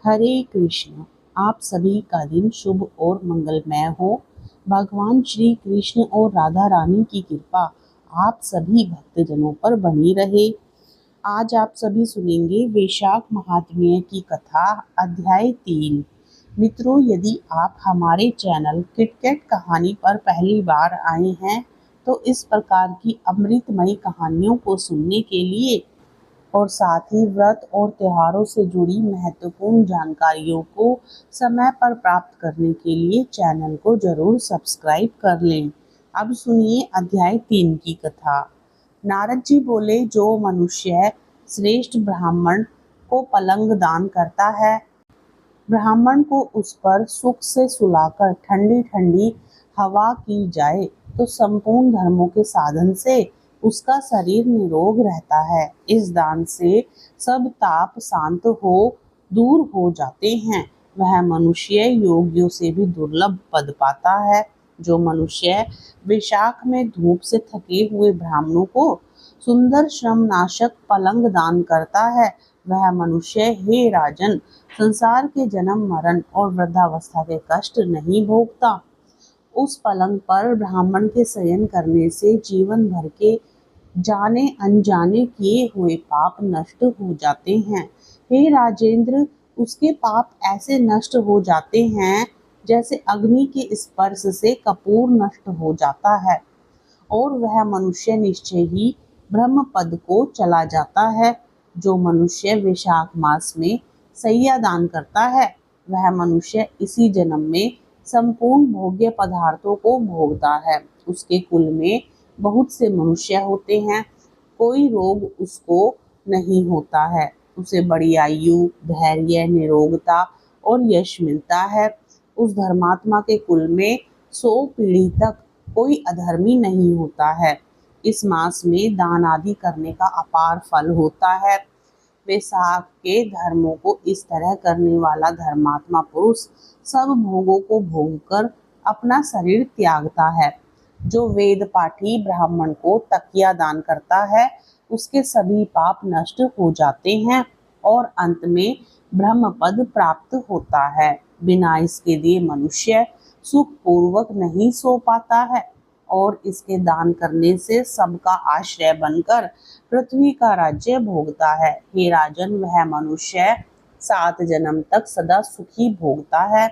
हरे कृष्ण। आप सभी का दिन शुभ और मंगलमय हो। भगवान श्री कृष्ण और राधा रानी की कृपा आप सभी भक्तजनों पर बनी रहे। आज आप सभी सुनेंगे वैशाख महात्म्य की कथा, अध्याय 3। मित्रों, यदि आप हमारे चैनल किटकैट कहानी पर पहली बार आए हैं तो इस प्रकार की अमृतमयी कहानियों को सुनने के लिए और साथ ही व्रत और त्योहारों से जुड़ी महत्वपूर्ण जानकारियों को समय पर प्राप्त करने के लिए चैनल को जरूर सब्सक्राइब कर लें। अब सुनिए अध्याय 3 की कथा। नारद जी बोले, जो मनुष्य श्रेष्ठ ब्राह्मण को पलंग दान करता है, ब्राह्मण को उस पर सुख से सुलाकर ठंडी ठंडी हवा की जाए तो संपूर्ण धर्मों के साधन से उसका शरीर निरोग रहता है। इस दान से सब ताप शांत हो दूर हो जाते हैं। वह मनुष्य योगियों से भी दुर्लभ पद पाता है। जो मनुष्य वैशाख में धूप से थके हुए ब्राह्मणों को सुंदर श्रम नाशक पलंग दान करता है, वह मनुष्य, हे राजन, संसार के जन्म मरण और वृद्धावस्था के कष्ट नहीं भोगता। उस पलंग पर ब्राह्मण के शयन करने से जीवन भर के जाने अनजाने किए हुए पाप नष्ट हो जाते हैं। हे राजेंद्र, उसके पाप ऐसे नष्ट हो जाते हैं जैसे अग्नि के स्पर्श से कपूर नष्ट हो जाता है, और वह मनुष्य निश्चय ही ब्रह्म पद को चला जाता है। जो मनुष्य वैशाख मास में सैया दान करता है, वह मनुष्य इसी जन्म में संपूर्ण भोग्य पदार्थों को भोगता है। उसके कुल में बहुत से मनुष्य होते हैं, कोई रोग उसको नहीं होता है। उसे बड़ी आयु, धैर्य, निरोगता और यश मिलता है। उस धर्मात्मा के कुल में 100 पीढ़ी तक कोई अधर्मी नहीं होता है। इस मास में दान आदि करने का अपार फल होता है। वैशाख के धर्मों को इस तरह करने वाला धर्मात्मा पुरुष सब भोगों को भोगकर अपना शरीर त्यागता है। जो वेद पाठी ब्राह्मण को तकिया दान करता है, उसके सभी पाप नष्ट हो जाते हैं और अंत में ब्रह्म पद प्राप्त होता है। बिना इसके दिए मनुष्य सुख पूर्वक नहीं सो पाता है और इसके दान करने से सबका आश्रय बनकर पृथ्वी का राज्य भोगता है। हे राजन, वह मनुष्य 7 जन्म तक सदा सुखी भोगता है,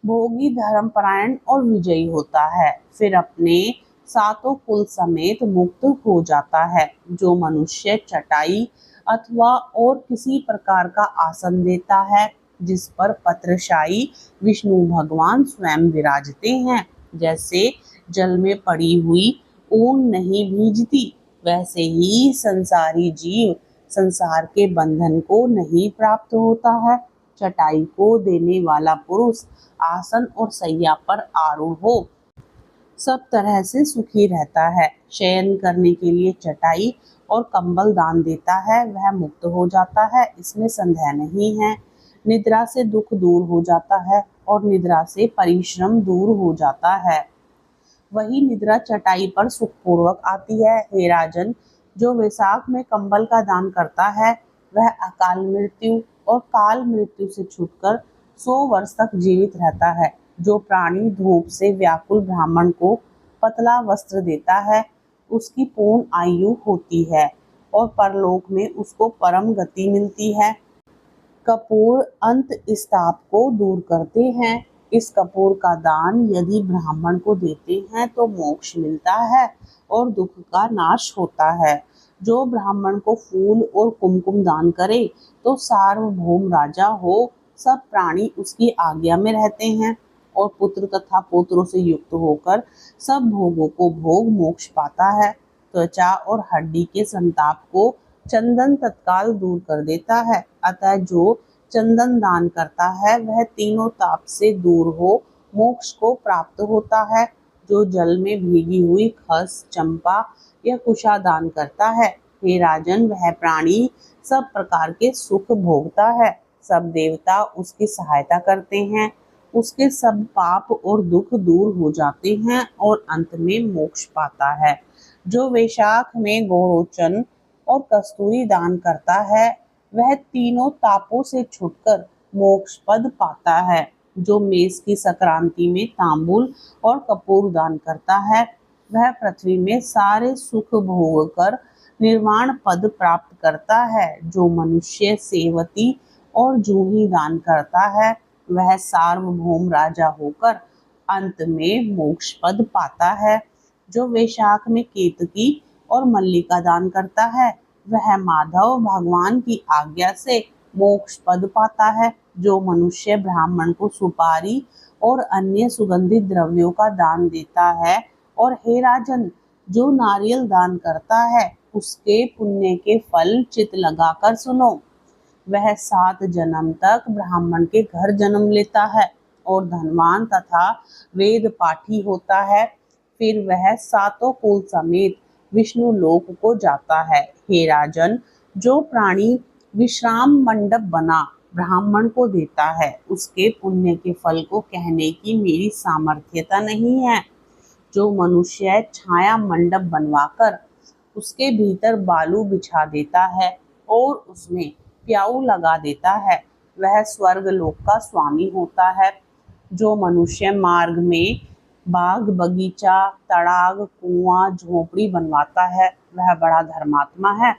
भोगी, धर्मपरायण और विजयी होता है, फिर अपने 7 कुल समेत मुक्त हो जाता है। जो मनुष्य चटाई अथवा और किसी प्रकार का आसन देता है जिस पर पत्रशायी विष्णु भगवान स्वयं विराजते हैं, जैसे जल में पड़ी हुई ऊन नहीं भीजती, वैसे ही संसारी जीव संसार के बंधन को नहीं प्राप्त होता है। चटाई को देने वाला पुरुष आसन और सैया पर आरूढ़ हो सब तरह से सुखी रहता है। शयन करने के लिए चटाई और कंबल दान देता है, वह मुक्त हो जाता है, इसमें संदेह नहीं है। निद्रा से दुख दूर हो जाता है और निद्रा से परिश्रम दूर हो जाता है। वही निद्रा चटाई पर सुखपूर्वक आती है। हे राजन, जो वैशाख में कंबल का दान करता है, वह अकाल मृत्यु और काल मृत्यु से छूटकर 100 वर्ष तक जीवित रहता है। जो प्राणी धूप से व्याकुल ब्राह्मण को पतला वस्त्र देता है, उसकी पूर्ण आयु होती है और परलोक में उसको परम गति मिलती है। कपूर अंत स्ताप को दूर करते हैं। इस कपूर का दान यदि ब्राह्मण को देते हैं तो मोक्ष मिलता है और दुख का नाश होता है। जो ब्राह्मण को फूल और कुमकुम दान करे तो सार्वभौम राजा हो सब प्राणी उसकी आज्ञा में रहते हैं और पुत्र तथा पुत्रों से युक्त होकर सब भोगों को भोग मोक्ष पाता है। त्वचा और हड्डी के संताप को चंदन तत्काल दूर कर देता है। अतः जो चंदन दान करता है वह तीनों ताप से दूर हो मोक्ष को प्राप्त होता है। जो जल में भीगी हुई खस, चंपा या कुशा दान करता है, हे राजन, वह प्राणी सब प्रकार के सुख भोगता है। सब देवता उसकी सहायता करते हैं, उसके सब पाप और दुख दूर हो जाते हैं और अंत में मोक्ष पाता है। जो वैशाख में गोरोचन और कस्तूरी दान करता है, वह तीनों तापों से छुटकर मोक्ष पद पाता है। जो मेष की संक्रांति में तांबूल और कपूर दान करता है, वह पृथ्वी में सारे सुख भोग कर निर्वाण पद प्राप्त करता है। जो मनुष्य सेवती और जूही दान करता है, वह सार्वभौम राजा होकर अंत में मोक्ष पद पाता है। जो वैशाख में केतकी और मल्लिका दान करता है, वह माधव भगवान की आज्ञा से मोक्ष पद पाता है। जो मनुष्य ब्राह्मण को सुपारी और अन्य सुगंधित द्रव्यों का दान देता है, और हे राजन, जो नारियल दान करता है, उसके पुण्य के फल चित लगाकर सुनो। वह 7 जन्म तक ब्राह्मण के घर जन्म लेता है और धनवान तथा वेद पाठी होता है। फिर वह 7 कुल समेत विष्णु लोक को जाता है। हे राजन, जो प्राणी विश्राम मंडप बना ब्राह्मण को देता है, उसके पुण्य के फल को कहने की मेरी सामर्थ्यता नहीं है। जो मनुष्य छाया मंडप बनवाकर उसके भीतर बालू बिछा देता है और उसमें प्याऊ लगा देता है, वह स्वर्ग लोक का स्वामी होता है। जो मनुष्य मार्ग में बाग बगीचा तड़ाग कुआं झोपड़ी बनवाता है, वह बड़ा धर्मात्मा है।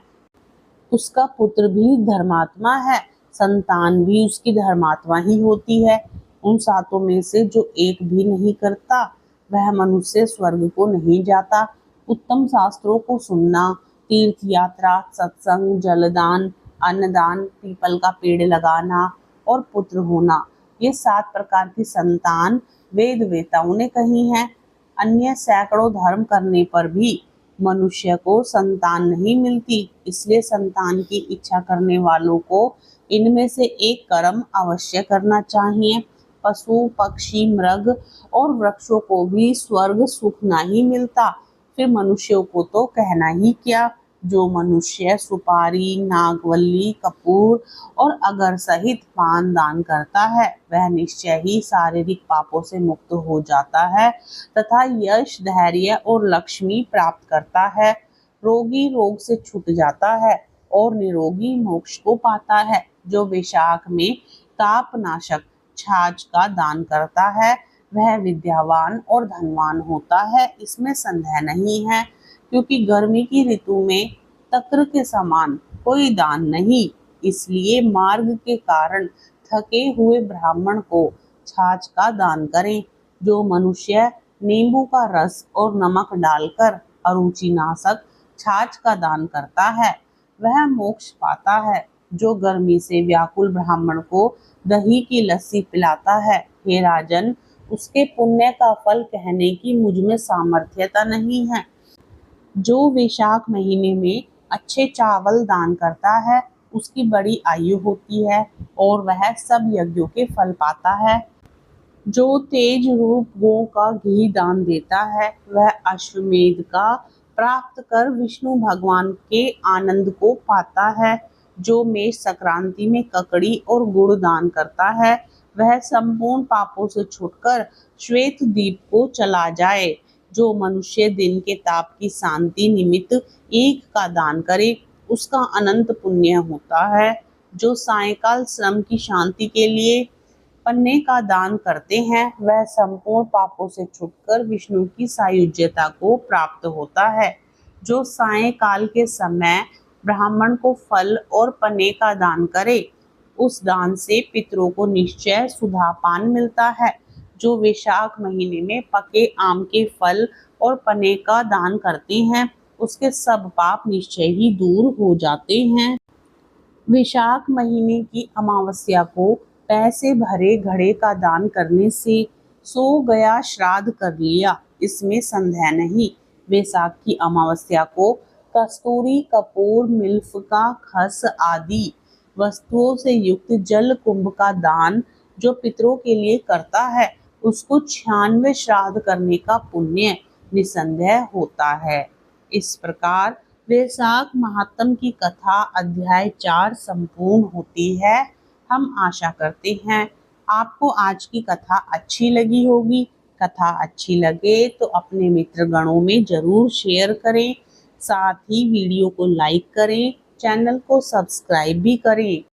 उसका पुत्र भी धर्मात्मा है, संतान भी उसकी धर्मात्मा ही होती है। उन 7 में से जो एक भी नहीं करता, वह मनुष्य स्वर्ग को नहीं जाता। उत्तम शास्त्रों को सुनना, तीर्थ यात्रा, सत्संग, जलदान, अन्नदान, पीपल का पेड़ लगाना और पुत्र होना, ये 7 प्रकार की संतान वेद वेताओं ने कही हैं। अन्य सैकड़ों धर्म करने पर भी मनुष्य को संतान नहीं मिलती, इसलिए संतान की इच्छा करने वालों को इनमें से एक कर्म अवश्य करना चाहिए। पशु पक्षी मृग और वृक्षों को भी स्वर्ग सुख नहीं मिलता, फिर मनुष्यों को तो कहना ही क्या। जो मनुष्य सुपारी नागवल्ली कपूर और अगर सहित पान दान करता है, वह निश्चय ही शारीरिक पापों से मुक्त हो जाता है तथा यश धैर्य और लक्ष्मी प्राप्त करता है। रोगी रोग से छूट जाता है और निरोगी मोक्ष को पाता है। जो वैशाख में तापनाशक छाछ का दान करता है, वह विद्यावान और धनवान होता है, इसमें संदेह नहीं है। क्योंकि गर्मी की ऋतु में तक्र के समान कोई दान नहीं, इसलिए मार्ग के कारण थके हुए ब्राह्मण को छाछ का दान करें। जो मनुष्य नींबू का रस और नमक डालकर अरुचिनाशक छाछ का दान करता है, वह मोक्ष पाता है। जो गर्मी से व्याकुल ब्राह्मण को दही की लस्सी पिलाता है, हे राजन, उसके पुण्य का फल कहने की मुझमें सामर्थ्यता नहीं है। जो वैशाख महीने में अच्छे चावल दान करता है, उसकी बड़ी आयु होती है और वह सब यज्ञों के फल पाता है। जो तेज रूप गौ का घी दान देता है, वह अश्वमेध का प्राप्त कर विष्णु भगवान के आनंद को पाता है। जो मेष संक्रांति में ककड़ी और गुड़ दान करता है, वह संपूर्ण पापों से छूटकर श्वेत द्वीप को चला जाए। जो मनुष्य दिन के ताप की शांति निमित्त ईख का दान करे, उसका अनंत पुण्य होता है। जो सायंकाल श्रम की शांति के लिए पन्ने का दान करते हैं, वह संपूर्ण पापों से छूटकर विष्णु की सायुज्यता को प्राप्त होता है। जो सायंकाल के समय ब्राह्मण को फल और पन्ने का दान करे, उस दान से पितरों को निश्चय सुधापान मिलता है। जो वैशाख महीने में पके आम के फल और पन्ने का दान करते हैं, उसके सब पाप निश्चय ही दूर हो जाते हैं। वैशाख महीने की अमावस्या को पैसे भरे घड़े का दान करने से सो गया श्राद्ध कर लिया, इसमें संदेह नहीं। वैशाख की अमावस्या को कस्तूरी कपूर मिल्फ का खस आदि वस्तुओं से युक्त जल कुंभ का दान जो पितरों के लिए करता है, उसको 96 श्राद्ध करने का पुण्य निसंदेह होता है। इस प्रकार वैशाख महात्म की कथा अध्याय 4 संपूर्ण होती है। हम आशा करते हैं आपको आज की कथा अच्छी लगी होगी। कथा अच्छी लगे तो अपने मित्र गणों में जरूर शेयर करें, साथ ही वीडियो को लाइक करें, चैनल को सब्सक्राइब भी करें।